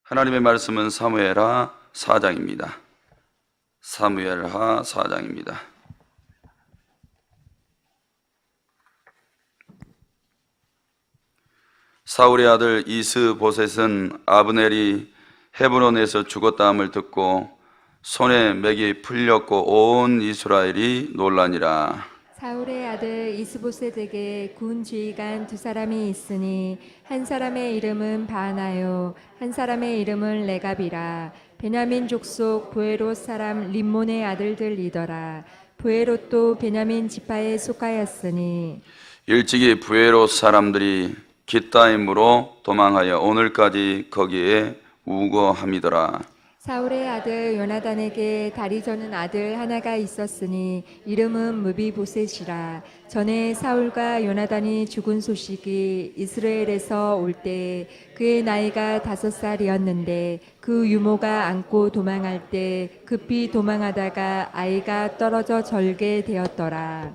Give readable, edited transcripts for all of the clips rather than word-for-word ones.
하나님의 말씀은 사무엘하 4장입니다. 사무엘하 4장입니다. 사울의 아들 이스보셋은 아브넬이 헤브론에서 죽었다함을 듣고 손에 맥이 풀렸고 온 이스라엘이 놀라니라. 사울의 아들 이스보셋에게 군 지휘관 두 사람이 있으니 한 사람의 이름은 바나요 한 사람의 이름은 레갑이라. 베냐민 족속 브에롯 사람 림몬의 아들들이더라. 브에롯도 베냐민 지파에 속하였으니 일찍이 브에롯 사람들이 깃다임으로 도망하여 오늘까지 거기에 우거함이더라. 사울의 아들 요나단에게 다리 저는 아들 하나가 있었으니 이름은 무비보셋이라. 전에 사울과 요나단이 죽은 소식이 이스라엘에서 올 때 그의 나이가 5살이었는데 그 유모가 안고 도망할 때 급히 도망하다가 아이가 떨어져 절게 되었더라.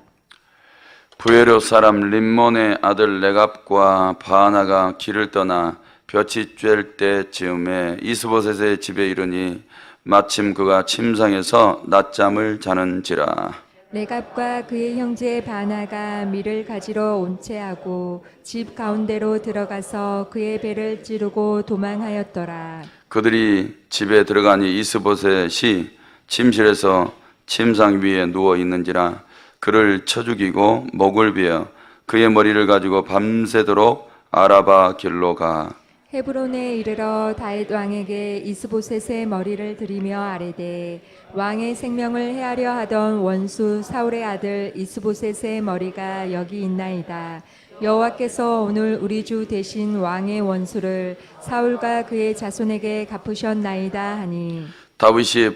브에롯 사람 림몬의 아들 레갑과 바나가 길을 떠나 볕이 쬐을 때쯤에 이스보셋의 집에 이르니 마침 그가 침상에서 낮잠을 자는지라. 레갑과 그의 형제 바나가 밀을 가지러 온채하고 집 가운데로 들어가서 그의 배를 찌르고 도망하였더라. 그들이 집에 들어가니 이스보셋이 침실에서 침상 위에 누워 있는지라. 그를 쳐 죽이고 목을 베어 그의 머리를 가지고 밤새도록 아라바 길로 가. 헤브론에 이르러 다윗 왕에게 이스보셋의 머리를 들이며 아뢰되 왕의 생명을 해하려 하던 원수 사울의 아들 이스보셋의 머리가 여기 있나이다. 여호와께서 오늘 우리 주 대신 왕의 원수를 사울과 그의 자손에게 갚으셨나이다 하니 다윗이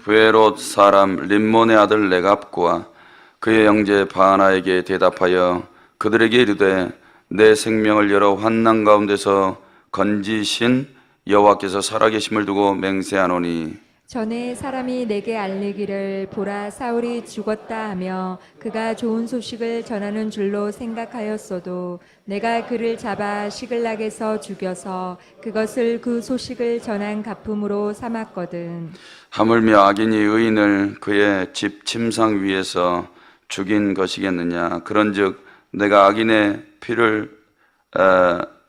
브에롯 사람 림몬의 아들 레갑과 그의 형제 바나에게 대답하여 그들에게 이르되 내 생명을 여러 환난 가운데서 건지신 여호와께서 살아계심을 두고 맹세하노니 전에 사람이 내게 알리기를 보라 사울이 죽었다 하며 그가 좋은 소식을 전하는 줄로 생각하였어도 내가 그를 잡아 시글락에서 죽여서 그것을 그 소식을 전한 갚음으로 삼았거든. 하물며 악인이 의인을 그의 집 침상 위에서 죽인 것이겠느냐. 그런즉 내가 악인의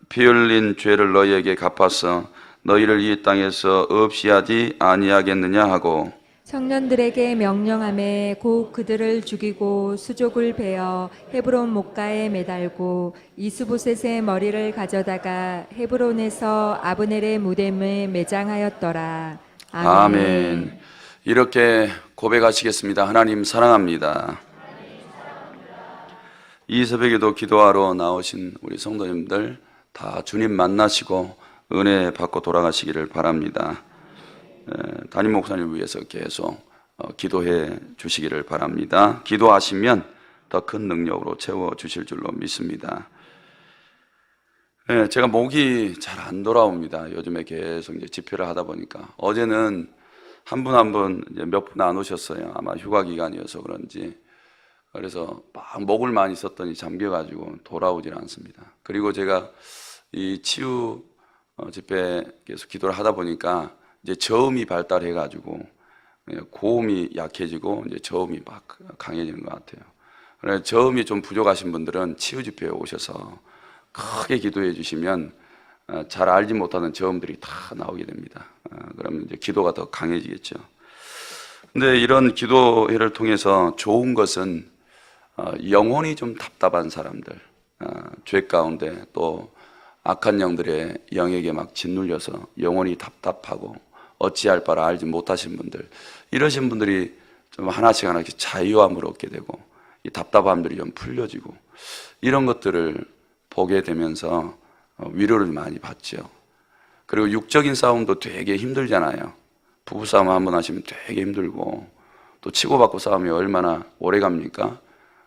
피 흘린 죄를 너희에게 갚아서 너희를 이 땅에서 없이 하지 아니하겠느냐 하고 청년들에게 명령하매 곧 그들을 죽이고 수족을 베어 헤브론 목가에 매달고 이스보셋의 머리를 가져다가 헤브론에서 아브넬의 무덤에 매장하였더라. 아멘. 이렇게 고백하시겠습니다. 하나님 사랑합니다. 이 새벽에도 기도하러 나오신 우리 성도님들 다 주님 만나시고 은혜 받고 돌아가시기를 바랍니다. 담임 목사님을 위해서 계속 기도해 주시기를 바랍니다. 기도하시면 더 큰 능력으로 채워주실 줄로 믿습니다. 제가 목이 잘 안 돌아옵니다. 요즘에 계속 이제 집회를 하다 보니까 어제는 한 분 한 분 몇 분 안 오셨어요. 아마 휴가 기간이어서 그런지. 그래서 막 목을 많이 썼더니 잠겨가지고 돌아오질 않습니다. 그리고 제가 이 치유 집회 계속 기도를 하다 보니까 이제 저음이 발달해가지고 고음이 약해지고 이제 저음이 막 강해지는 것 같아요. 그래서 저음이 좀 부족하신 분들은 치유 집회에 오셔서 크게 기도해 주시면 잘 알지 못하는 저음들이 다 나오게 됩니다. 그러면 이제 기도가 더 강해지겠죠. 근데 이런 기도회를 통해서 좋은 것은 영혼이 좀 답답한 사람들, 죄 가운데 또 악한 영들의 영에게 막 짓눌려서 영혼이 답답하고 어찌할 바를 알지 못하신 분들, 이러신 분들이 좀 하나씩 자유함을 얻게 되고 이 답답함들이 좀 풀려지고 이런 것들을 보게 되면서 위로를 많이 받죠. 그리고 육적인 싸움도 되게 힘들잖아요. 부부싸움 한번 하시면 되게 힘들고 또 치고받고 싸움이 얼마나 오래 갑니까?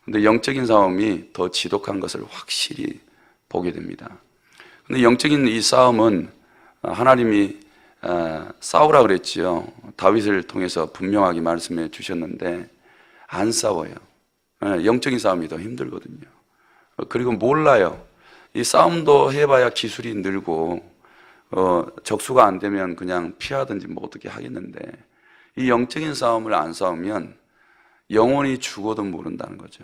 근데 영적인 싸움이 더 지독한 것을 확실히 보게 됩니다. 근데 영적인 이 싸움은 하나님이 싸우라 그랬지요. 다윗을 통해서 분명하게 말씀해 주셨는데 안 싸워요. 영적인 싸움이 더 힘들거든요. 그리고 몰라요. 이 싸움도 해봐야 기술이 늘고 적수가 안 되면 그냥 피하든지 뭐 어떻게 하겠는데, 이 영적인 싸움을 안 싸우면 영혼이 죽어도 모른다는 거죠.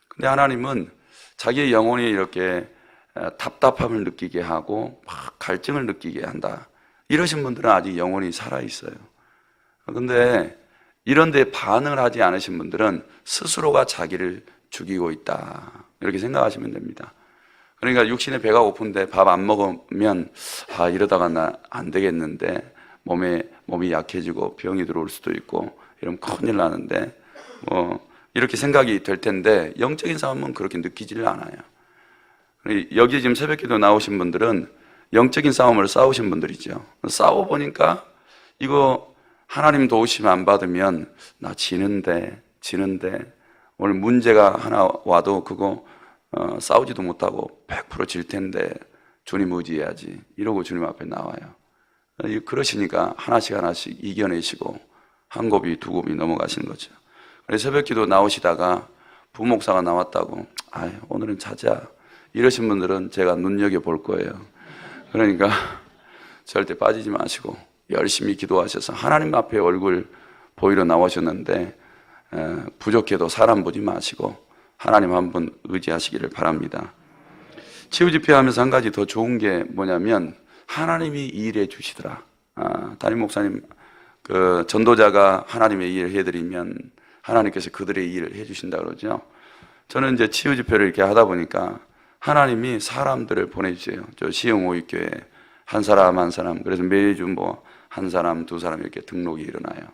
근데 하나님은 자기의 영혼이 이렇게 답답함을 느끼게 하고 막 갈증을 느끼게 한다, 이러신 분들은 아직 영혼이 살아있어요. 근데 이런 데 반응을 하지 않으신 분들은 스스로가 자기를 죽이고 있다, 이렇게 생각하시면 됩니다. 그러니까 육신의 배가 고픈데 밥 안 먹으면 이러다가 나 안 되겠는데, 몸이 약해지고 병이 들어올 수도 있고 이러면 큰일 나는데 이렇게 생각이 될 텐데, 영적인 싸움은 그렇게 느끼지를 않아요. 여기 지금 새벽기도 나오신 분들은 영적인 싸움을 싸우신 분들이죠. 싸워보니까 이거 하나님 도우심 안 받으면 나 지는데 오늘 문제가 하나 와도 그거 싸우지도 못하고 100% 질 텐데 주님 의지해야지, 이러고 주님 앞에 나와요. 그러시니까 하나씩 이겨내시고 한 곱이 두 곱이 넘어가시는 거죠. 그래서 새벽기도 나오시다가 부목사가 나왔다고 오늘은 자자, 이러신 분들은 제가 눈여겨볼 거예요. 그러니까 절대 빠지지 마시고 열심히 기도하셔서 하나님 앞에 얼굴 보이러 나오셨는데 부족해도 사람 보지 마시고 하나님 한 분 의지하시기를 바랍니다. 치유집회하면서 한 가지 더 좋은 게 뭐냐면, 하나님이 일해 주시더라. 담임 목사님, 그 전도자가 하나님의 일을 해드리면 하나님께서 그들의 일을 해주신다 그러죠. 저는 이제 치유집회를 이렇게 하다 보니까 하나님이 사람들을 보내주세요. 저 시흥오익교회 한 사람 한 사람, 그래서 매주 한 사람 두 사람 이렇게 등록이 일어나요.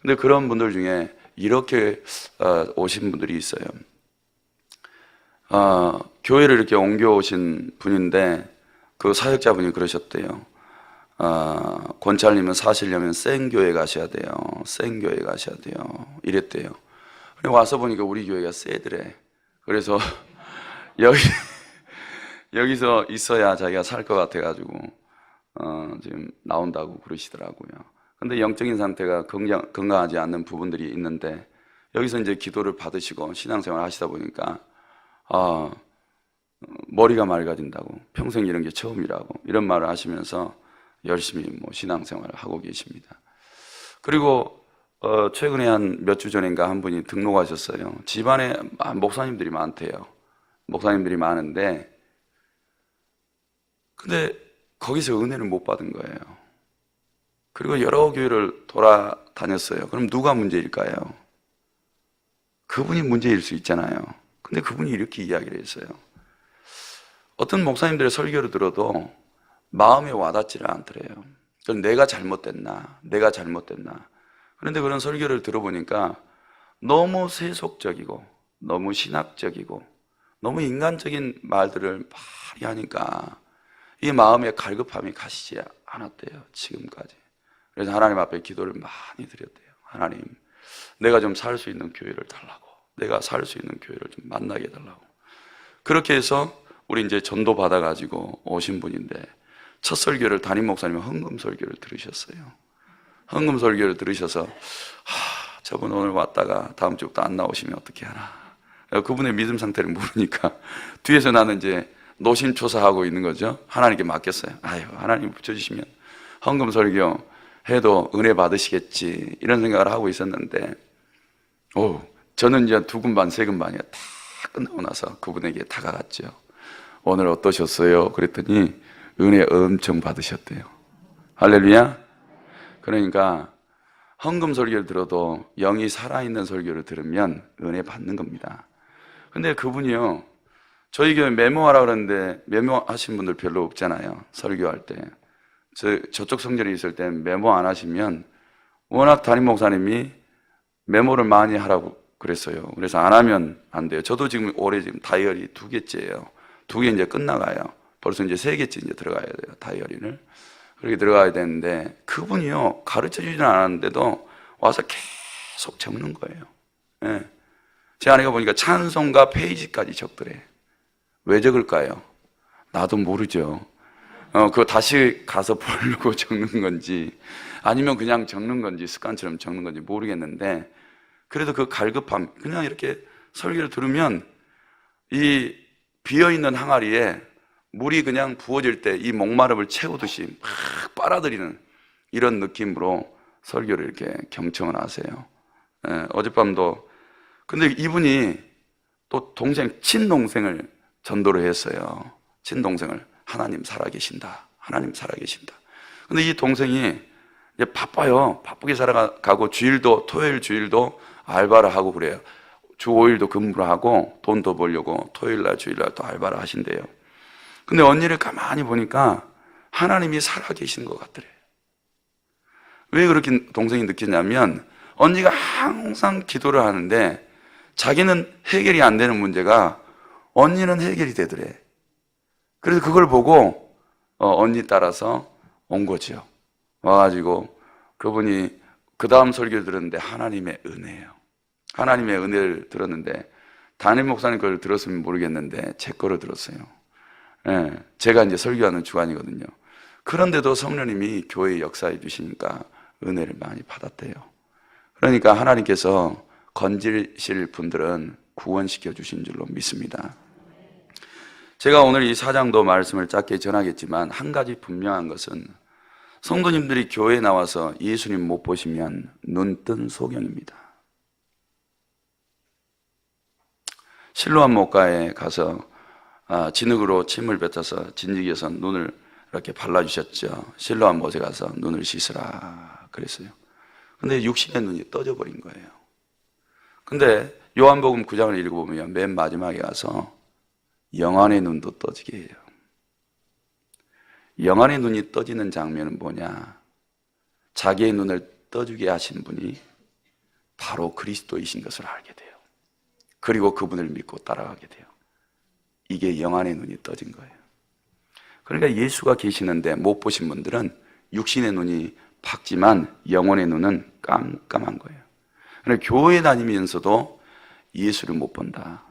근데 그런 분들 중에 이렇게 오신 분들이 있어요. 교회를 이렇게 옮겨오신 분인데 그 사역자분이 그러셨대요. 권찰님은 사시려면 센교회 가셔야 돼요. 센교회 가셔야 돼요. 이랬대요. 와서 보니까 우리 교회가 세더래. 그래서 여기서 있어야 자기가 살 것 같아가지고 지금 나온다고 그러시더라고요. 근데 영적인 상태가 건강하지 않는 부분들이 있는데, 여기서 이제 기도를 받으시고 신앙생활 하시다 보니까 머리가 맑아진다고, 평생 이런 게 처음이라고 이런 말을 하시면서 열심히 신앙생활을 하고 계십니다. 그리고 최근에 한 몇 주 전인가 한 분이 등록하셨어요. 집안에 목사님들이 많대요. 목사님들이 많은데, 근데 거기서 은혜를 못 받은 거예요. 그리고 여러 교회를 돌아다녔어요. 그럼 누가 문제일까요? 그분이 문제일 수 있잖아요. 근데 그분이 이렇게 이야기를 했어요. 어떤 목사님들의 설교를 들어도 마음에 와닿지를 않더래요. 그럼 내가 잘못됐나? 그런데 그런 설교를 들어보니까 너무 세속적이고 너무 신학적이고 너무 인간적인 말들을 많이 하니까 이 마음의 갈급함이 가시지 않았대요, 지금까지. 그래서 하나님 앞에 기도를 많이 드렸대요. 하나님, 내가 좀 살 수 있는 교회를 달라고, 내가 살 수 있는 교회를 좀 만나게 해달라고. 그렇게 해서 우리 이제 전도 받아가지고 오신 분인데, 첫 설교를 담임 목사님은 헌금 설교를 들으셨어요. 헌금 설교를 들으셔서 저분 오늘 왔다가 다음 주부터 안 나오시면 어떻게 하나. 그분의 믿음 상태를 모르니까 뒤에서 나는 이제 노심초사하고 있는 거죠. 하나님께 맡겼어요. 하나님 붙여주시면 헌금 설교 해도 은혜 받으시겠지, 이런 생각을 하고 있었는데, 저는 이제 2금반 3금반이 다 끝나고 나서 그분에게 다가갔죠. 오늘 어떠셨어요? 그랬더니 은혜 엄청 받으셨대요. 할렐루야. 그러니까 헌금 설교를 들어도 영이 살아있는 설교를 들으면 은혜 받는 겁니다. 근데 그분이요, 저희 교회 메모하라 그러는데 메모하신 분들 별로 없잖아요. 설교할 때 저쪽 성전에 있을 때 메모 안 하시면, 워낙 담임 목사님이 메모를 많이 하라고 그랬어요. 그래서 안 하면 안 돼요. 저도 지금 올해 지금 다이어리 2개째예요. 2개 이제 끝나가요. 벌써 이제 3개째 이제 들어가야 돼요, 다이어리를. 그렇게 들어가야 되는데, 그분이요, 가르쳐 주지는 않았는데도 와서 계속 적는 거예요. 예. 제 아내가 보니까 찬송가 페이지까지 적더래. 왜 적을까요? 나도 모르죠. 그거 다시 가서 보려고 적는 건지, 아니면 그냥 적는 건지, 습관처럼 적는 건지 모르겠는데, 그래도 그 갈급함, 그냥 이렇게 설교를 들으면 이 비어있는 항아리에 물이 그냥 부어질 때 이 목마름을 채우듯이 막 빨아들이는 이런 느낌으로 설교를 이렇게 경청을 하세요. 어젯밤도 근데 이분이 또 친동생을 전도를 했어요. 친동생을 하나님 살아계신다. 하나님 살아계신다. 근데 이 동생이 이제 바빠요. 바쁘게 살아가고 토요일 주일도 알바를 하고 그래요. 주 5일도 근무를 하고 돈 더 벌려고 토요일날 주일날 또 알바를 하신대요. 근데 언니를 가만히 보니까 하나님이 살아계신 것 같더래요. 왜 그렇게 동생이 느꼈냐면 언니가 항상 기도를 하는데 자기는 해결이 안 되는 문제가 언니는 해결이 되더래. 그래서 그걸 보고 언니 따라서 온 거죠. 와가지고 그분이 그 다음 설교를 들었는데 하나님의 은혜예요. 하나님의 은혜를 들었는데 담임 목사님 걸 들었으면 모르겠는데 제 거를 들었어요. 제가 이제 설교하는 주간이거든요. 그런데도 성령님이 교회에 역사해 주시니까 은혜를 많이 받았대요. 그러니까 하나님께서 건지실 분들은 구원시켜 주신 줄로 믿습니다. 제가 오늘 이 4장도 말씀을 짧게 전하겠지만 한 가지 분명한 것은 성도님들이 교회에 나와서 예수님 못 보시면 눈뜬 소경입니다. 실로암 목가에 가서 진흙으로 침을 뱉어서 진흙에서 눈을 이렇게 발라주셨죠. 실로암 못에 가서 눈을 씻으라 그랬어요. 근데 육신의 눈이 떠져버린 거예요. 근데 요한복음 9장을 읽어보면 맨 마지막에 가서 영안의 눈도 떠지게 해요. 영안의 눈이 떠지는 장면은 뭐냐? 자기의 눈을 떠주게 하신 분이 바로 그리스도이신 것을 알게 돼요. 그리고 그분을 믿고 따라가게 돼요. 이게 영안의 눈이 떠진 거예요. 그러니까 예수가 계시는데 못 보신 분들은 육신의 눈이 밝지만 영혼의 눈은 깜깜한 거예요. 그러니까 교회 다니면서도 예수를 못 본다.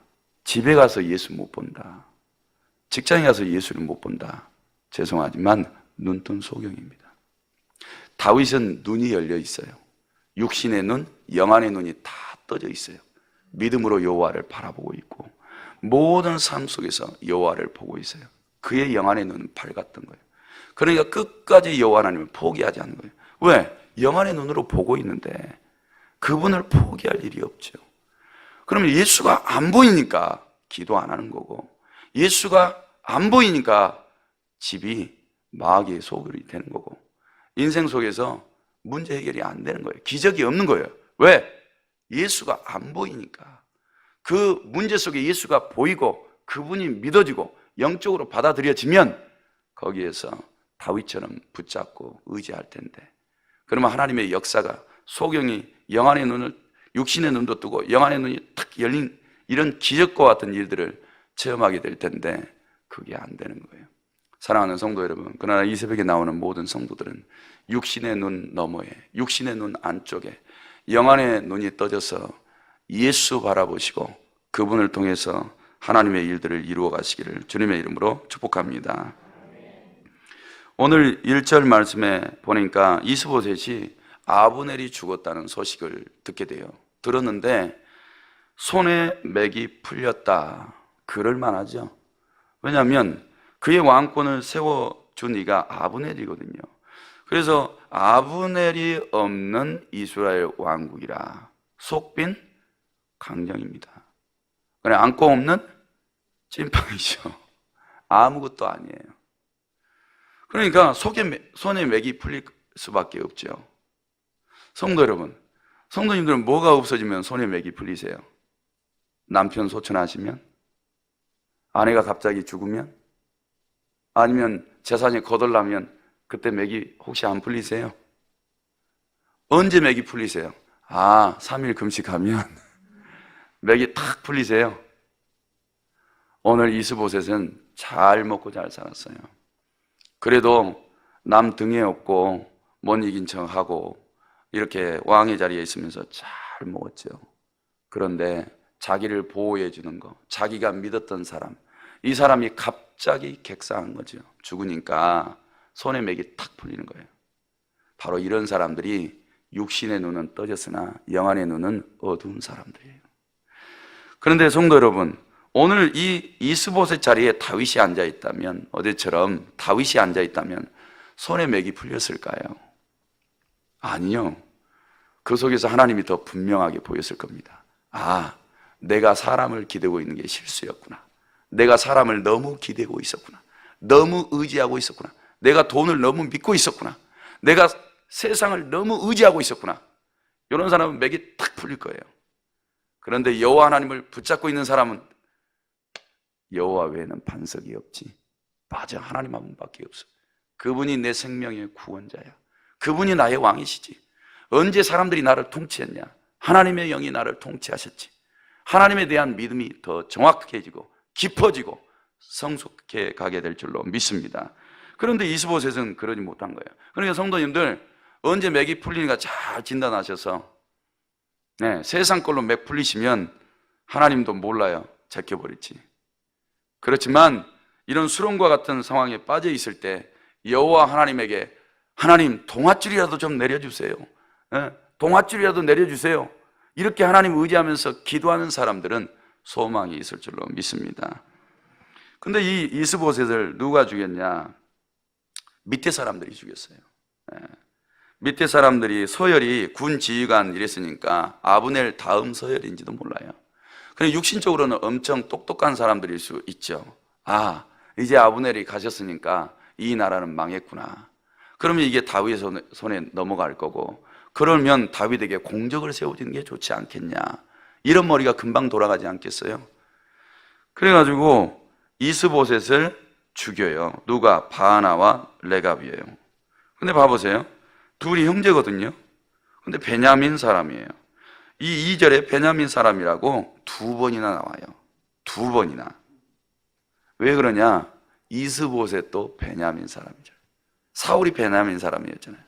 집에 가서 예수 못 본다. 직장에 가서 예수를 못 본다. 죄송하지만 눈뜬 소경입니다. 다윗은 눈이 열려 있어요. 육신의 눈, 영안의 눈이 다 떠져 있어요. 믿음으로 여호와를 바라보고 있고 모든 삶 속에서 여호와를 보고 있어요. 그의 영안의 눈은 밝았던 거예요. 그러니까 끝까지 여호와 하나님을 포기하지 않는 거예요. 왜? 영안의 눈으로 보고 있는데 그분을 포기할 일이 없죠. 그러면 예수가 안 보이니까 기도 안 하는 거고 예수가 안 보이니까 집이 마귀의 소굴이 되는 거고 인생 속에서 문제 해결이 안 되는 거예요. 기적이 없는 거예요. 왜? 예수가 안 보이니까. 그 문제 속에 예수가 보이고 그분이 믿어지고 영적으로 받아들여지면 거기에서 다윗처럼 붙잡고 의지할 텐데 그러면 하나님의 역사가 소경이 영안의 눈을 육신의 눈도 뜨고 영안의 눈이 탁 열린 이런 기적과 같은 일들을 체험하게 될 텐데 그게 안 되는 거예요. 사랑하는 성도 여러분, 그러나 이 새벽에 나오는 모든 성도들은 육신의 눈 너머에 육신의 눈 안쪽에 영안의 눈이 떠져서 예수 바라보시고 그분을 통해서 하나님의 일들을 이루어 가시기를 주님의 이름으로 축복합니다. 오늘 1절 말씀에 보니까 이스보셋이 아브넬이 죽었다는 소식을 듣게 돼요. 들었는데 손에 맥이 풀렸다. 그럴 만하죠. 왜냐하면 그의 왕권을 세워준 이가 아브넬이거든요. 그래서 아브넬이 없는 이스라엘 왕국이라 속빈 강령입니다. 그냥 안고 없는 찐빵이죠. 아무것도 아니에요. 그러니까 손에 맥이 풀릴 수밖에 없죠. 성도 여러분, 성도님들은 뭐가 없어지면 손에 맥이 풀리세요? 남편 소천하시면? 아내가 갑자기 죽으면? 아니면 재산이 거덜나면 그때 맥이 혹시 안 풀리세요? 언제 맥이 풀리세요? 3일 금식하면 맥이 탁 풀리세요. 오늘 이스보셋은 잘 먹고 잘 살았어요. 그래도 남 등에 업고 못 이긴 척하고 이렇게 왕의 자리에 있으면서 잘 먹었죠. 그런데 자기를 보호해 주는 거, 자기가 믿었던 사람, 이 사람이 갑자기 객사한 거죠. 죽으니까 손에 맥이 탁 풀리는 거예요. 바로 이런 사람들이 육신의 눈은 떠졌으나 영안의 눈은 어두운 사람들이에요. 그런데 성도 여러분, 오늘 이 이스보셋 자리에 다윗이 앉아 있다면, 어제처럼 다윗이 앉아 있다면 손에 맥이 풀렸을까요? 아니요. 그 속에서 하나님이 더 분명하게 보였을 겁니다. 아, 내가 사람을 기대고 있는 게 실수였구나. 내가 사람을 너무 기대고 있었구나. 너무 의지하고 있었구나. 내가 돈을 너무 믿고 있었구나. 내가 세상을 너무 의지하고 있었구나. 이런 사람은 맥이 탁 풀릴 거예요. 그런데 여호와 하나님을 붙잡고 있는 사람은 여호와 외에는 반석이 없지. 맞아, 하나님 한 분밖에 없어. 그분이 내 생명의 구원자야. 그분이 나의 왕이시지. 언제 사람들이 나를 통치했냐? 하나님의 영이 나를 통치하셨지. 하나님에 대한 믿음이 더 정확해지고 깊어지고 성숙해 가게 될 줄로 믿습니다. 그런데 이스보셋은 그러지 못한 거예요. 그러니까 성도님들, 언제 맥이 풀리니까 잘 진단하셔서 세상 걸로 맥 풀리시면 하나님도 몰라요. 제껴버릴지. 그렇지만 이런 수렁과 같은 상황에 빠져 있을 때 여호와 하나님에게 하나님 동아줄이라도 좀 내려주세요. 동아줄이라도 내려주세요. 이렇게 하나님 의지하면서 기도하는 사람들은 소망이 있을 줄로 믿습니다. 근데 이 이스보셋을 누가 죽였냐? 밑에 사람들이 죽였어요. 밑에 사람들이, 서열이 군 지휘관 이랬으니까 아브넬 다음 서열인지도 몰라요. 그냥 육신적으로는 엄청 똑똑한 사람들일 수 있죠. 아, 이제 아브넬이 가셨으니까 이 나라는 망했구나. 그러면 이게 다윗의 손에 넘어갈 거고, 그러면 다윗에게 공적을 세워주는 게 좋지 않겠냐. 이런 머리가 금방 돌아가지 않겠어요? 그래가지고 이스보셋을 죽여요. 누가? 바하나와 레갑이에요. 근데 봐보세요. 둘이 형제거든요. 근데 베냐민 사람이에요. 이 2절에 베냐민 사람이라고 2번이나 나와요. 2번이나. 왜 그러냐? 이스보셋도 베냐민 사람이죠. 사울이 베냐민 사람이었잖아요.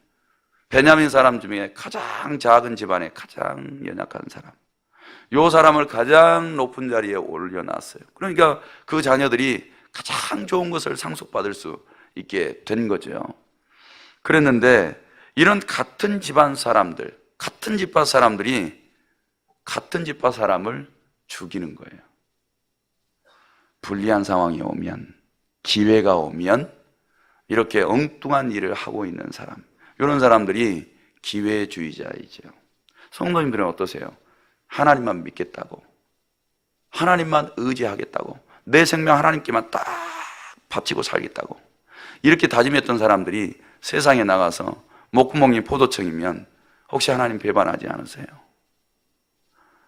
베냐민 사람 중에 가장 작은 집안에 가장 연약한 사람. 요 사람을 가장 높은 자리에 올려놨어요. 그러니까 그 자녀들이 가장 좋은 것을 상속받을 수 있게 된 거죠. 그랬는데 이런 같은 집안 사람들, 같은 집안 사람들이 같은 집안 사람을 죽이는 거예요. 불리한 상황이 오면, 기회가 오면 이렇게 엉뚱한 일을 하고 있는 사람, 이런 사람들이 기회주의자이죠. 성도님들은 어떠세요? 하나님만 믿겠다고, 하나님만 의지하겠다고, 내 생명 하나님께만 딱 바치고 살겠다고 이렇게 다짐했던 사람들이 세상에 나가서 목구멍이 포도청이면 혹시 하나님 배반하지 않으세요?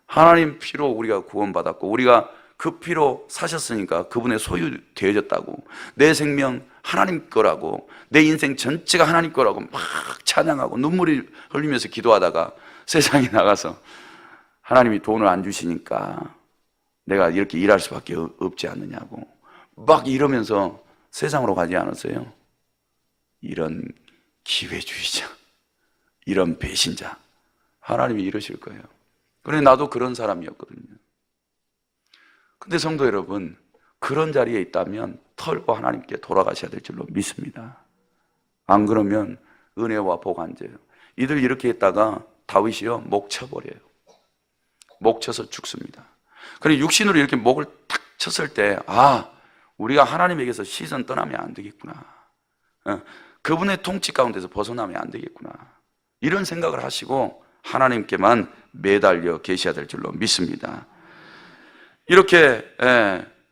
하나님 피로 우리가 구원받았고, 우리가 그 피로 사셨으니까 그분의 소유 되어졌다고, 내 생명 하나님 거라고, 내 인생 전체가 하나님 거라고 막 찬양하고 눈물을 흘리면서 기도하다가 세상에 나가서 하나님이 돈을 안 주시니까 내가 이렇게 일할 수밖에 없지 않느냐고 막 이러면서 세상으로 가지 않았어요? 이런 기회주의자, 이런 배신자, 하나님이 이러실 거예요. 그런데 나도 그런 사람이었거든요. 근데 성도 여러분, 그런 자리에 있다면 털고 하나님께 돌아가셔야 될 줄로 믿습니다. 안 그러면 은혜와 복 안 줘요. 이들 이렇게 했다가 다윗이요, 목 쳐버려요. 목 쳐서 죽습니다. 그런데 육신으로 이렇게 목을 탁 쳤을 때, 아, 우리가 하나님에게서 시선 떠나면 안 되겠구나. 그분의 통치 가운데서 벗어나면 안 되겠구나. 이런 생각을 하시고 하나님께만 매달려 계셔야 될 줄로 믿습니다. 이렇게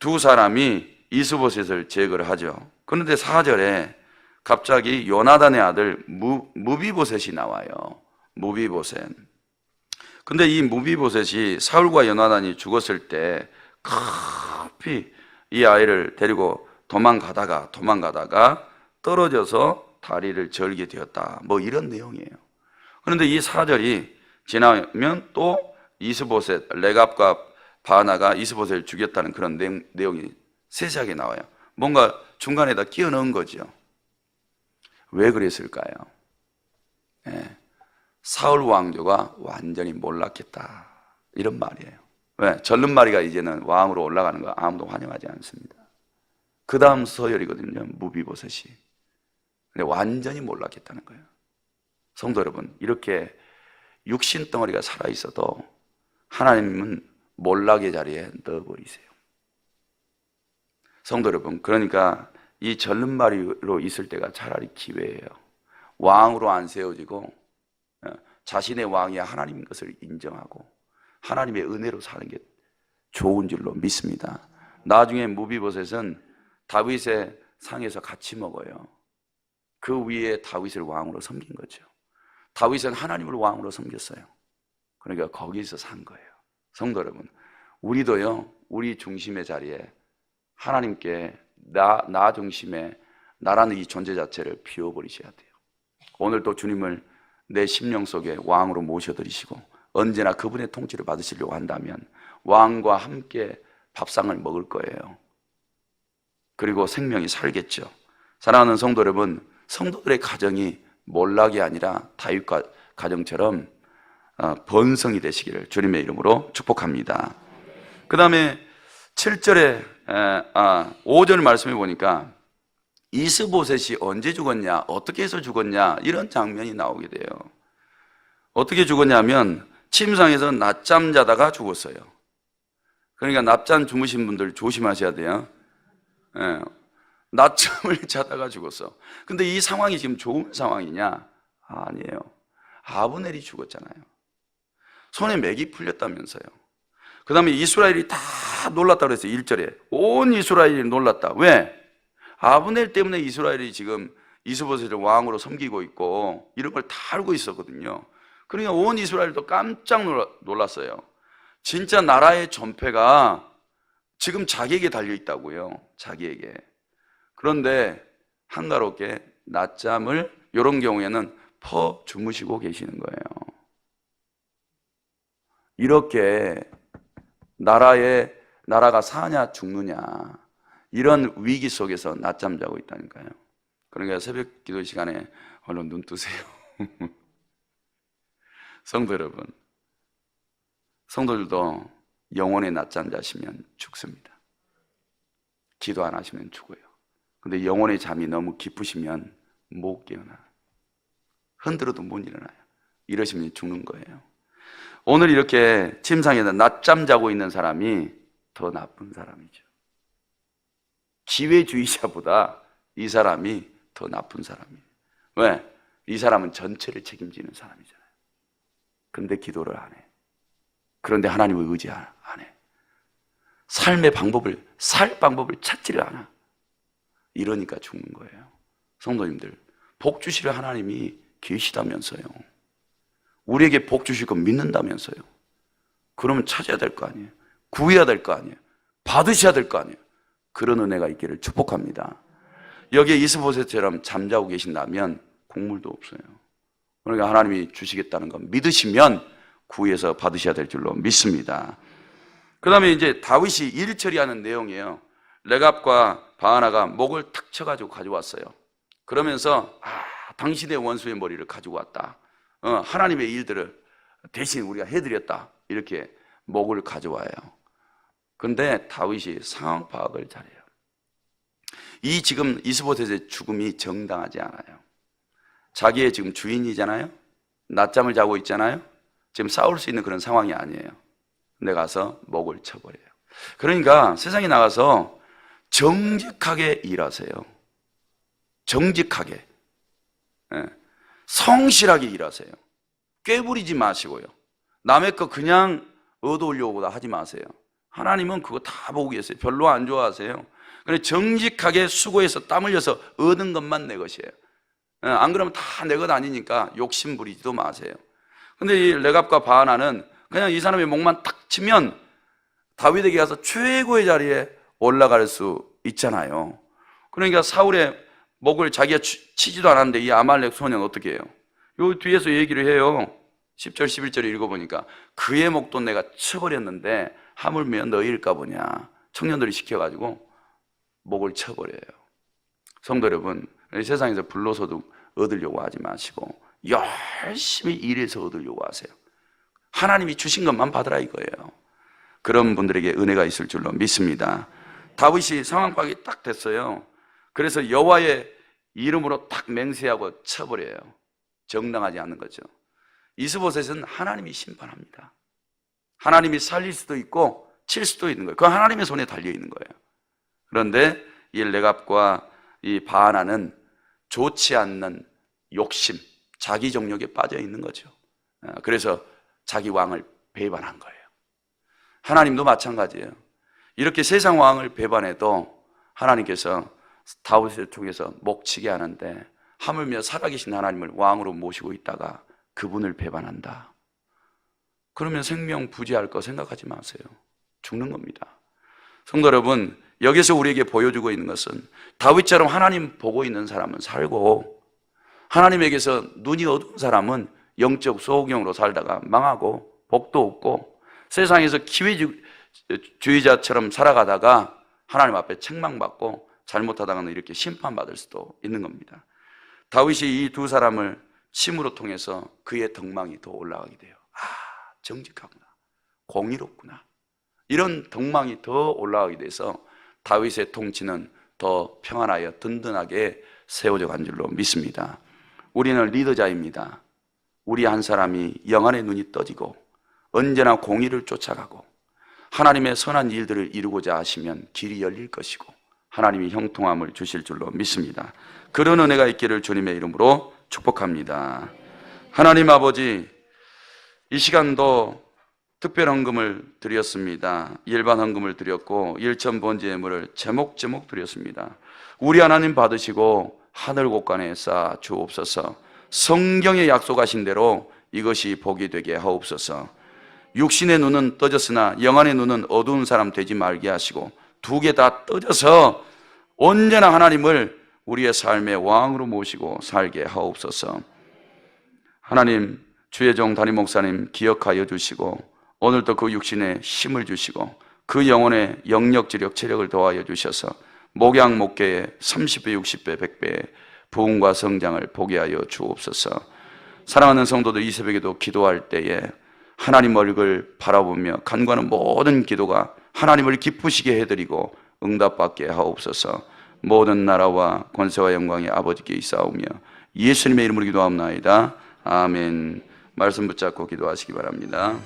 두 사람이 이스보셋을 제거를 하죠. 그런데 4절에 갑자기 요나단의 아들 무비보셋이 나와요. 무비보셋. 근데 이 무비보셋이 사울과 요나단이 죽었을 때 급히 이 아이를 데리고 도망가다가 떨어져서 다리를 절게 되었다. 뭐 이런 내용이에요. 그런데 이 4절이 지나면 또 이스보셋, 레갑과 바하나가 이스보셋을 죽였다는 그런 내용이 세세하게 나와요. 뭔가 중간에다 끼워 넣은 거죠. 왜 그랬을까요? 사울 왕조가 완전히 몰락했다, 이런 말이에요. 왜? 절름마리가 이제는 왕으로 올라가는 거 아무도 환영하지 않습니다. 그 다음 서열이거든요, 무비보셋이. 근데 완전히 몰락했다는 거예요. 성도 여러분, 이렇게 육신 덩어리가 살아있어도 하나님은 몰락의 자리에 넣어버리세요. 성도 여러분, 그러니까 이 절름발이로 있을 때가 차라리 기회예요. 왕으로 안 세워지고 자신의 왕이 하나님인 것을 인정하고 하나님의 은혜로 사는 게 좋은 줄로 믿습니다. 나중에 무비보셋은 다윗의 상에서 같이 먹어요. 그 위에 다윗을 왕으로 섬긴 거죠. 다윗은 하나님을 왕으로 섬겼어요. 그러니까 거기서 산 거예요. 성도 여러분, 우리도요, 우리 중심의 자리에 하나님께 나 중심의 나라는 이 존재 자체를 비워버리셔야 돼요. 오늘 또 주님을 내 심령 속에 왕으로 모셔드리시고 언제나 그분의 통치를 받으시려고 한다면 왕과 함께 밥상을 먹을 거예요. 그리고 생명이 살겠죠. 사랑하는 성도 여러분, 성도들의 가정이 몰락이 아니라 다윗과 가정처럼 번성이 되시기를 주님의 이름으로 축복합니다. 그 다음에 7절에 5절 말씀해 보니까 이스보셋이 언제 죽었냐, 어떻게 해서 죽었냐, 이런 장면이 나오게 돼요. 어떻게 죽었냐면 침상에서 낮잠 자다가 죽었어요. 그러니까 낮잠 주무신 분들 조심하셔야 돼요. 낮잠을 자다가 죽었어. 근데 이 상황이 지금 좋은 상황이냐? 아니에요. 아브넬이 죽었잖아요. 손에 맥이 풀렸다면서요. 그 다음에 이스라엘이 다 놀랐다고 그랬어요. 1절에 온 이스라엘이 놀랐다. 왜? 아브넬 때문에 이스라엘이 지금 이스보셋을 왕으로 섬기고 있고 이런 걸 다 알고 있었거든요. 그러니까 온 이스라엘도 깜짝 놀랐어요. 진짜 나라의 전패가 지금 자기에게 달려있다고요. 자기에게. 그런데 한가롭게 낮잠을 이런 경우에는 퍼 주무시고 계시는 거예요. 이렇게 나라가 사냐 죽느냐 이런 위기 속에서 낮잠 자고 있다니까요. 그러니까 새벽 기도 시간에 얼른 눈 뜨세요. 성도 여러분, 성도들도 영혼의 낮잠 자시면 죽습니다. 기도 안 하시면 죽어요. 근데 영혼의 잠이 너무 깊으시면 못 깨어나요. 흔들어도 못 일어나요. 이러시면 죽는 거예요. 오늘 이렇게 침상에서 낮잠 자고 있는 사람이 더 나쁜 사람이죠. 기회주의자보다 이 사람이 더 나쁜 사람이에요. 왜? 이 사람은 전체를 책임지는 사람이잖아요. 근데 기도를 안 해. 그런데 하나님을 의지 안 해. 삶의 방법을, 살 방법을 찾지를 않아. 이러니까 죽는 거예요. 성도님들, 복 주실 하나님이 계시다면서요. 우리에게 복 주실 거 믿는다면서요. 그러면 찾아야 될 거 아니에요. 구해야 될 거 아니에요. 받으셔야 될 거 아니에요. 그런 은혜가 있기를 축복합니다. 여기에 이스보셋처럼 잠자고 계신다면 국물도 없어요. 그러니까 하나님이 주시겠다는 거 믿으시면 구해서 받으셔야 될 줄로 믿습니다. 그 다음에 이제 다윗이 일 처리하는 내용이에요. 레갑과 바하나가 목을 탁 쳐가지고 가져왔어요. 그러면서 당신의 원수의 머리를 가지고 왔다. 하나님의 일들을 대신 우리가 해드렸다. 이렇게 목을 가져와요. 그런데 다윗이 상황 파악을 잘해요. 이 지금 이스보셋의 죽음이 정당하지 않아요. 자기의 지금 주인이잖아요. 낮잠을 자고 있잖아요. 지금 싸울 수 있는 그런 상황이 아니에요. 근데 가서 목을 쳐버려요. 그러니까 세상에 나가서 정직하게 일하세요. 정직하게. 성실하게 일하세요. 꾀부리지 마시고요. 남의 거 그냥 얻어오려고 하지 마세요. 하나님은 그거 다 보고 계세요. 별로 안 좋아하세요. 그래 정직하게 수고해서 땀 흘려서 얻은 것만 내 것이에요. 안 그러면 다 내 것 아니니까 욕심 부리지도 마세요. 근데 이 레갑과 바하나는 그냥 이 사람의 목만 탁 치면 다윗에게 가서 최고의 자리에 올라갈 수 있잖아요. 그러니까 사울의 목을 자기가 치지도 않았는데 이 아말렉 소년 어떻게 해요? 요 뒤에서 얘기를 해요. 10절 11절을 읽어보니까 그의 목도 내가 쳐버렸는데 하물며 너희일까 보냐. 청년들이 시켜가지고 목을 쳐버려요. 성도 여러분, 세상에서 불로소득 얻으려고 하지 마시고 열심히 일해서 얻으려고 하세요. 하나님이 주신 것만 받으라 이거예요. 그런 분들에게 은혜가 있을 줄로 믿습니다. 다윗이 상황 파악이 딱 됐어요. 그래서 여호와의 이름으로 딱 맹세하고 쳐버려요. 정당하지 않는 거죠. 이스보셋은 하나님이 심판합니다. 하나님이 살릴 수도 있고 칠 수도 있는 거예요. 그건 하나님의 손에 달려 있는 거예요. 그런데 이 레갑과 이 바하나는 좋지 않는 욕심, 자기 정욕에 빠져 있는 거죠. 그래서 자기 왕을 배반한 거예요. 하나님도 마찬가지예요. 이렇게 세상 왕을 배반해도 하나님께서 다윗을 통해서 목치게 하는데, 하물며 살아계신 하나님을 왕으로 모시고 있다가 그분을 배반한다. 그러면 생명 부지할 거 생각하지 마세요. 죽는 겁니다. 성도 여러분, 여기서 우리에게 보여주고 있는 것은 다윗처럼 하나님 보고 있는 사람은 살고, 하나님에게서 눈이 어두운 사람은 영적 소경으로 살다가 망하고 복도 없고, 세상에서 기회주의자처럼 살아가다가 하나님 앞에 책망받고 잘못하다가는 이렇게 심판받을 수도 있는 겁니다. 다윗이 이 두 사람을 침으로 통해서 그의 덕망이 더 올라가게 돼요. 정직하구나, 공의롭구나, 이런 덕망이 더 올라가게 돼서 다윗의 통치는 더 평안하여 든든하게 세워져 간 줄로 믿습니다. 우리는 리더자입니다. 우리 한 사람이 영안의 눈이 떠지고 언제나 공의를 쫓아가고 하나님의 선한 일들을 이루고자 하시면 길이 열릴 것이고 하나님이 형통함을 주실 줄로 믿습니다. 그런 은혜가 있기를 주님의 이름으로 축복합니다. 하나님 아버지, 이 시간도 특별 헌금을 드렸습니다. 일반 헌금을 드렸고 일천 번제 예물을 제목제목 드렸습니다. 우리 하나님 받으시고 하늘 곳간에 쌓아 주옵소서. 성경에 약속하신 대로 이것이 복이 되게 하옵소서. 육신의 눈은 떠졌으나 영안의 눈은 어두운 사람 되지 말게 하시고 두 개 다 떠져서 언제나 하나님을 우리의 삶의 왕으로 모시고 살게 하옵소서. 하나님, 주의 종 담임 목사님 기억하여 주시고 오늘도 그 육신에 힘을 주시고 그 영혼의 영력, 지력, 체력을 더하여 주셔서 목양 목계에 30배, 60배, 100배의 부흥과 성장을 보게 하여 주옵소서. 사랑하는 성도들, 이 새벽에도 기도할 때에 하나님 얼굴 바라보며 간구하는 모든 기도가 하나님을 기쁘시게 해드리고 응답받게 하옵소서. 모든 나라와 권세와 영광이 아버지께 있사오며 예수님의 이름으로 기도하옵나이다. 아멘. 말씀 붙잡고 기도하시기 바랍니다.